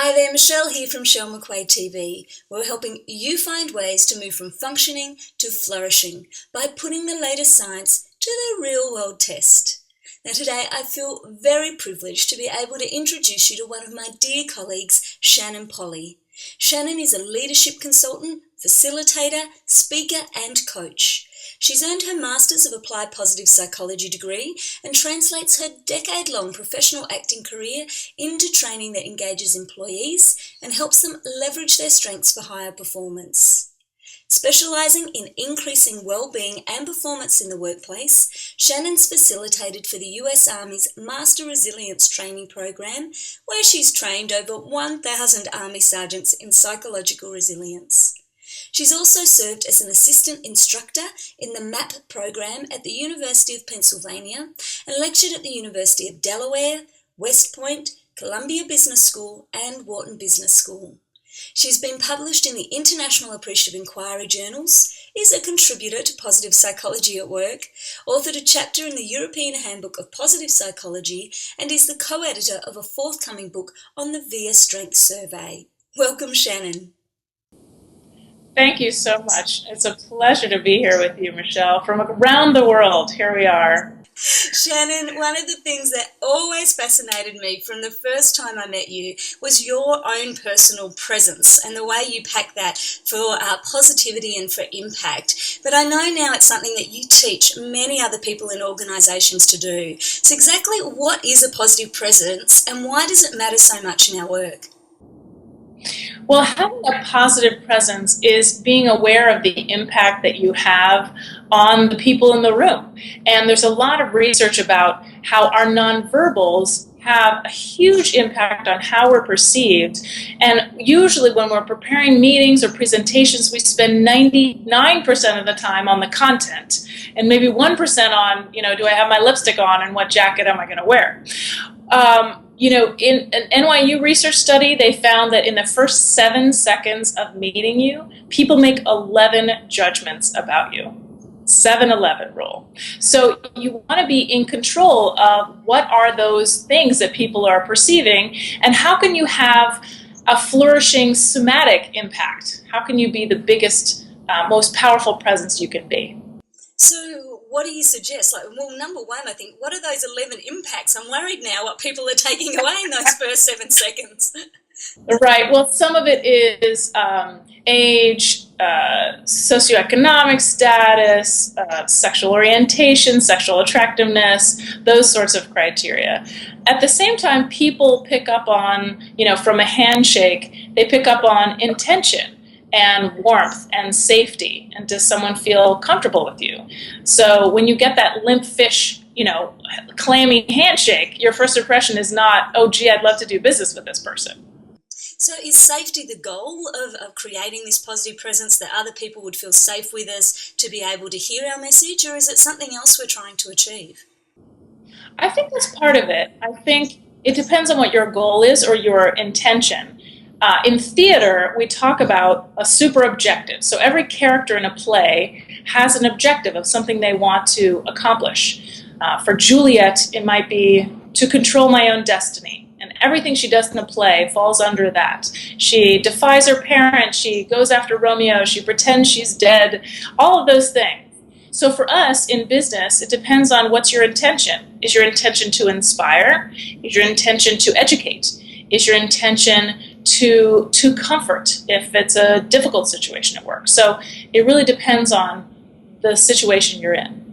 Hi there, Michelle here from McQuaid TV. We're helping you find ways to move from functioning to flourishing by putting the latest science to the real-world test. Now today I feel very privileged to be able to introduce you to one of my dear colleagues, Shannon Polly. Shannon is a leadership consultant, facilitator, speaker and coach. She's earned her Masters of Applied Positive Psychology degree and translates her decade-long professional acting career into training that engages employees and helps them leverage their strengths for higher performance. Specialising in increasing well-being and performance in the workplace, Shannon's facilitated for the US Army's Master Resilience Training Program, where she's trained over 1,000 Army sergeants in psychological resilience. She's also served as an assistant instructor in the MAP program at the University of Pennsylvania and lectured at the University of Delaware, West Point, Columbia Business School and Wharton Business School. She's been published in the International Appreciative Inquiry journals, is a contributor to Positive Psychology at Work, authored a chapter in the European Handbook of Positive Psychology, and is the co-editor of a forthcoming book on the VIA Strength Survey. Welcome, Shannon. Thank you so much. It's a pleasure to be here with you, Michelle. From around the world, here we are. Shannon, one of the things that always fascinated me from the first time I met you was your own personal presence and the way you pack that for positivity and for impact. But I know now it's something that you teach many other people in organisations to do. So exactly what is a positive presence and why does it matter so much in our work? Well, having a positive presence is being aware of the impact that you have on the people in the room. And there's a lot of research about how our nonverbals have a huge impact on how we're perceived. And usually when we're preparing meetings or presentations, we spend 99% of the time on the content and maybe 1% on, do I have my lipstick on and what jacket am I going to wear? In an NYU research study, they found that in the first 7 seconds of meeting you, people make 11 judgments about you. 7-11 rule. So you want to be in control of what are those things that people are perceiving, and how can you have a flourishing somatic impact? How can you be the biggest, most powerful presence you can be? So what do you suggest? Number one, I think, what are those 11 impacts? I'm worried now what people are taking away in those first 7 seconds. Right. Well, some of it is age, socioeconomic status, sexual orientation, sexual attractiveness, those sorts of criteria. At the same time, people pick up on, from a handshake, they pick up on intention and warmth and safety, and does someone feel comfortable with you? So when you get that limp fish, clammy handshake, your first impression is not, oh gee, I'd love to do business with this person. So is safety the goal of creating this positive presence, that other people would feel safe with us to be able to hear our message, or is it something else we're trying to achieve? I think that's part of it. I think it depends on what your goal is or your intention. In theater, we talk about a super objective. So every character in a play has an objective of something they want to accomplish. For Juliet, it might be to control my own destiny. And everything she does in the play falls under that. She defies her parents, she goes after Romeo, she pretends she's dead, all of those things. So for us in business, it depends on what's your intention. Is your intention to inspire? Is your intention to educate? Is your intention to comfort if it's a difficult situation at work? So it really depends on the situation you're in.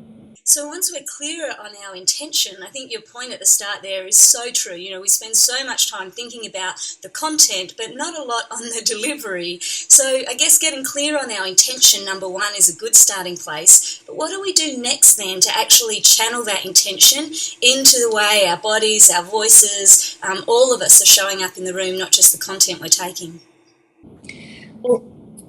So once we're clearer on our intention, I think your point at the start there is so true. We spend so much time thinking about the content, but not a lot on the delivery. So I guess getting clear on our intention, number one, is a good starting place. But what do we do next then to actually channel that intention into the way our bodies, our voices, all of us are showing up in the room, not just the content we're taking? Well,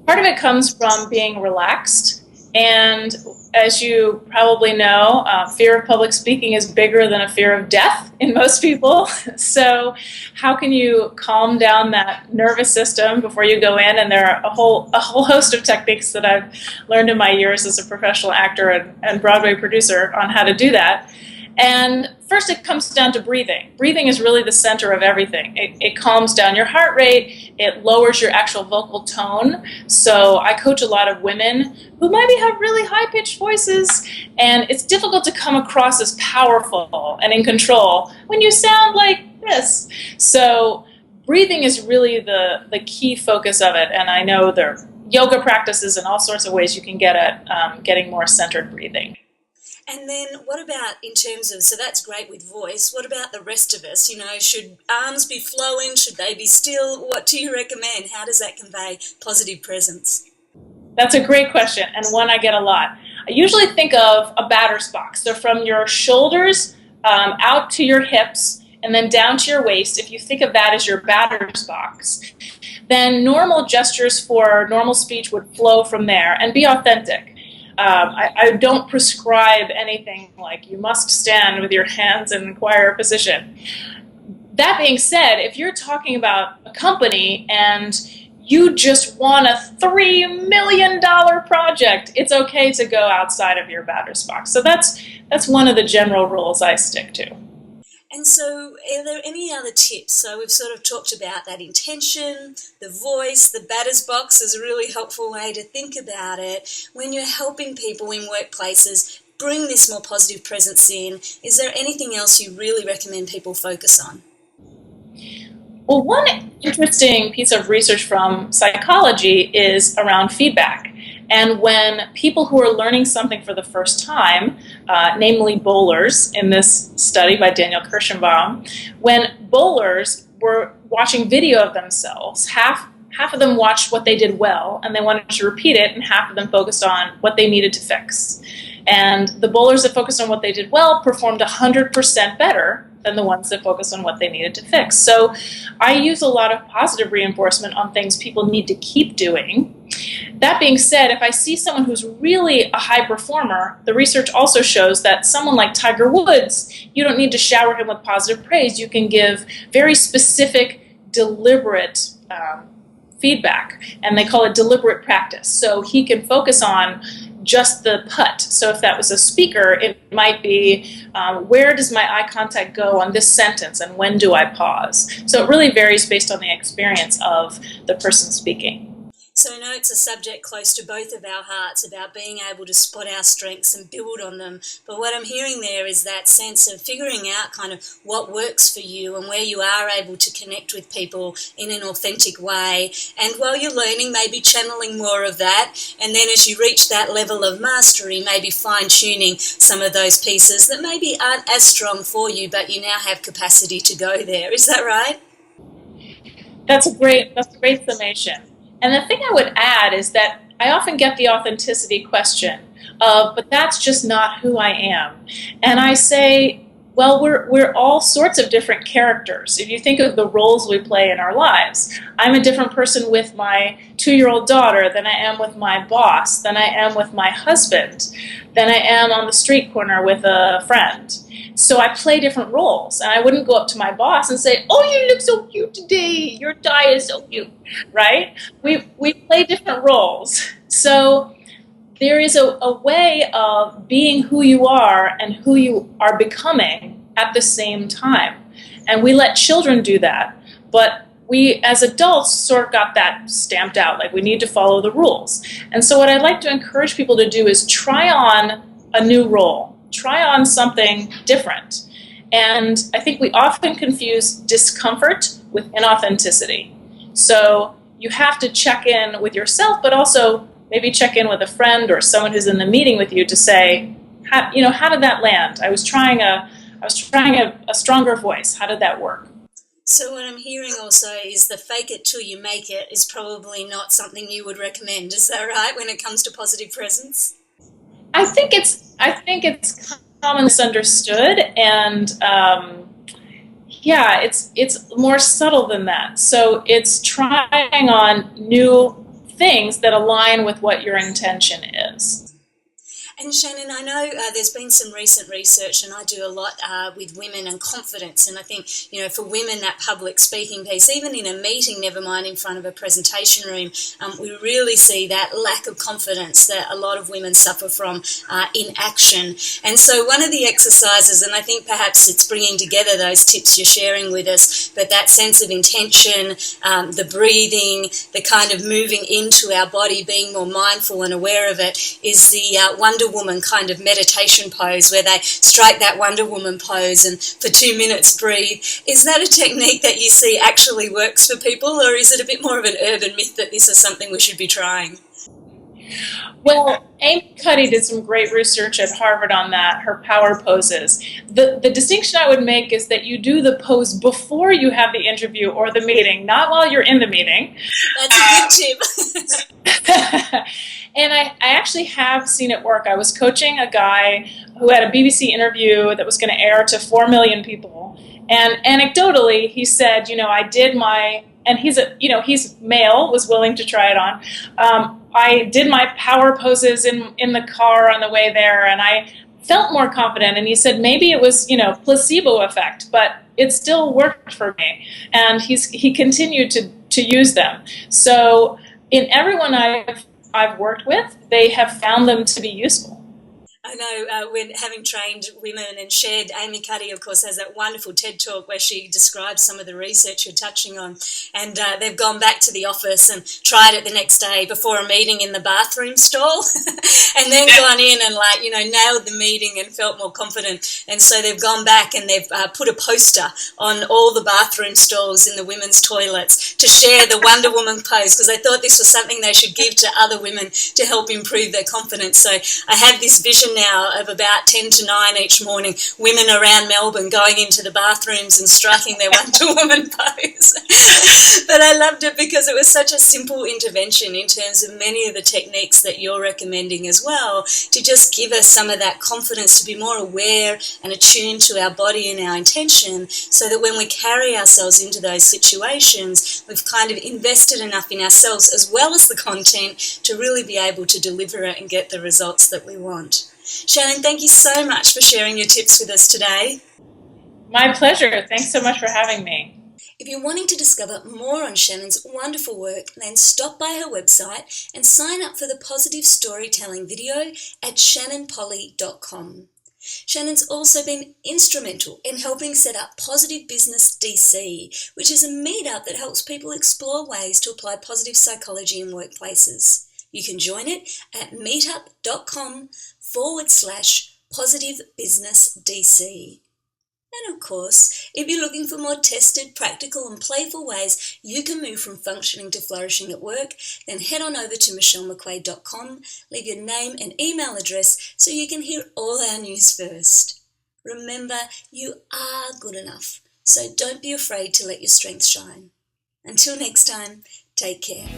part of it comes from being relaxed. And as you probably know, fear of public speaking is bigger than a fear of death in most people. So how can you calm down that nervous system before you go in? And there are a whole host of techniques that I've learned in my years as a professional actor and Broadway producer on how to do that. And first it comes down to breathing. Breathing is really the center of everything. It calms down your heart rate, it lowers your actual vocal tone. So I coach a lot of women who maybe have really high-pitched voices, and it's difficult to come across as powerful and in control when you sound like this. So breathing is really the key focus of it, and I know there are yoga practices and all sorts of ways you can get at getting more centered breathing. And then what about in terms of, so that's great with voice, what about the rest of us? You know, should arms be flowing? Should they be still? What do you recommend? How does that convey positive presence? That's a great question, and one I get a lot. I usually think of a batter's box. So from your shoulders out to your hips and then down to your waist, if you think of that as your batter's box, then normal gestures for normal speech would flow from there and be authentic. I don't prescribe anything like you must stand with your hands in choir position. That being said, if you're talking about a company and you just won a $3 million project, it's okay to go outside of your batter's box. So that's one of the general rules I stick to. And so are there any other tips? So we've sort of talked about that intention, the voice, the batter's box is a really helpful way to think about it. When you're helping people in workplaces bring this more positive presence in, is there anything else you really recommend people focus on? Well, one interesting piece of research from psychology is around feedback. And when people who are learning something for the first time, namely bowlers in this study by Daniel Kirschenbaum, when bowlers were watching video of themselves, half of them watched what they did well and they wanted to repeat it, and half of them focused on what they needed to fix. And the bowlers that focused on what they did well performed 100% better than the ones that focused on what they needed to fix. So I use a lot of positive reinforcement on things people need to keep doing. That being said, if I see someone who's really a high performer, the research also shows that someone like Tiger Woods, you don't need to shower him with positive praise. You can give very specific, deliberate feedback, and they call it deliberate practice. So he can focus on just the putt. So if that was a speaker, it might be, where does my eye contact go on this sentence, and when do I pause? So it really varies based on the experience of the person speaking. So I know it's a subject close to both of our hearts about being able to spot our strengths and build on them. But what I'm hearing there is that sense of figuring out kind of what works for you and where you are able to connect with people in an authentic way. And while you're learning, maybe channeling more of that. And then as you reach that level of mastery, maybe fine-tuning some of those pieces that maybe aren't as strong for you, but you now have capacity to go there. Is that right? That's a great summation. And the thing I would add is that I often get the authenticity question of, but that's just not who I am. And I say, well, we're all sorts of different characters. If you think of the roles we play in our lives, I'm a different person with my 2-year-old daughter than I am with my boss, than I am with my husband, than I am on the street corner with a friend. So I play different roles, and I wouldn't go up to my boss and say, "Oh, you look so cute today. Your tie is so cute," right? We play different roles. So there is a way of being who you are and who you are becoming at the same time. And we let children do that, but we as adults sort of got that stamped out, like we need to follow the rules. And so what I'd like to encourage people to do is try on a new role. Try on something different. And I think we often confuse discomfort with inauthenticity. So you have to check in with yourself, but also maybe check in with a friend or someone who's in the meeting with you to say, how did that land? I was trying a stronger voice. How did that work? So what I'm hearing also is the fake it till you make it is probably not something you would recommend. Is that right when it comes to positive presence? I think it's commonly misunderstood, and it's more subtle than that. So it's trying on new things that align with what your intention is. And Shannon, I know there's been some recent research, and I do a lot with women and confidence. And I think, for women, that public speaking piece, even in a meeting, never mind in front of a presentation room, we really see that lack of confidence that a lot of women suffer from in action. And so one of the exercises, and I think perhaps it's bringing together those tips you're sharing with us, but that sense of intention, the breathing, the kind of moving into our body, being more mindful and aware of it, is the Wonder Woman kind of meditation pose where they strike that Wonder Woman pose and for 2 minutes breathe. Is that a technique that you see actually works for people, or is it a bit more of an urban myth that this is something we should be trying? Well, Amy Cuddy did some great research at Harvard on that, her power poses. The distinction I would make is that you do the pose before you have the interview or the meeting, not while you're in the meeting. That's a good tip. And I actually have seen it work. I was coaching a guy who had a BBC interview that was going to air to 4 million people. And anecdotally, he said, I did my, and he's male, was willing to try it on. I did my power poses in the car on the way there, and I felt more confident. And he said maybe it was, placebo effect, but it still worked for me. And he continued to use them. So in everyone I've worked with, they have found them to be useful. I know when having trained women and shared, Amy Cuddy, of course, has that wonderful TED Talk where she describes some of the research you're touching on. And they've gone back to the office and tried it the next day before a meeting in the bathroom stall and then gone in and nailed the meeting and felt more confident. And so they've gone back and they've put a poster on all the bathroom stalls in the women's toilets to share the Wonder Woman pose, because they thought this was something they should give to other women to help improve their confidence. So I have this vision now of about 10 to 9 each morning, women around Melbourne going into the bathrooms and striking their Wonder Woman pose. But I loved it because it was such a simple intervention in terms of many of the techniques that you're recommending as well, to just give us some of that confidence to be more aware and attuned to our body and our intention, so that when we carry ourselves into those situations, we've kind of invested enough in ourselves as well as the content to really be able to deliver it and get the results that we want. Shannon, thank you so much for sharing your tips with us today. My pleasure. Thanks so much for having me. If you're wanting to discover more on Shannon's wonderful work, then stop by her website and sign up for the positive storytelling video at shannonpolly.com. Shannon's also been instrumental in helping set up Positive Business DC, which is a meetup that helps people explore ways to apply positive psychology in workplaces. You can join it at meetup.com/Positive Business DC. And of course, if you're looking for more tested, practical and playful ways you can move from functioning to flourishing at work, then head on over to MichelleMcQuaid.com, leave your name and email address so you can hear all our news first. Remember, you are good enough, so don't be afraid to let your strength shine. Until next time, take care.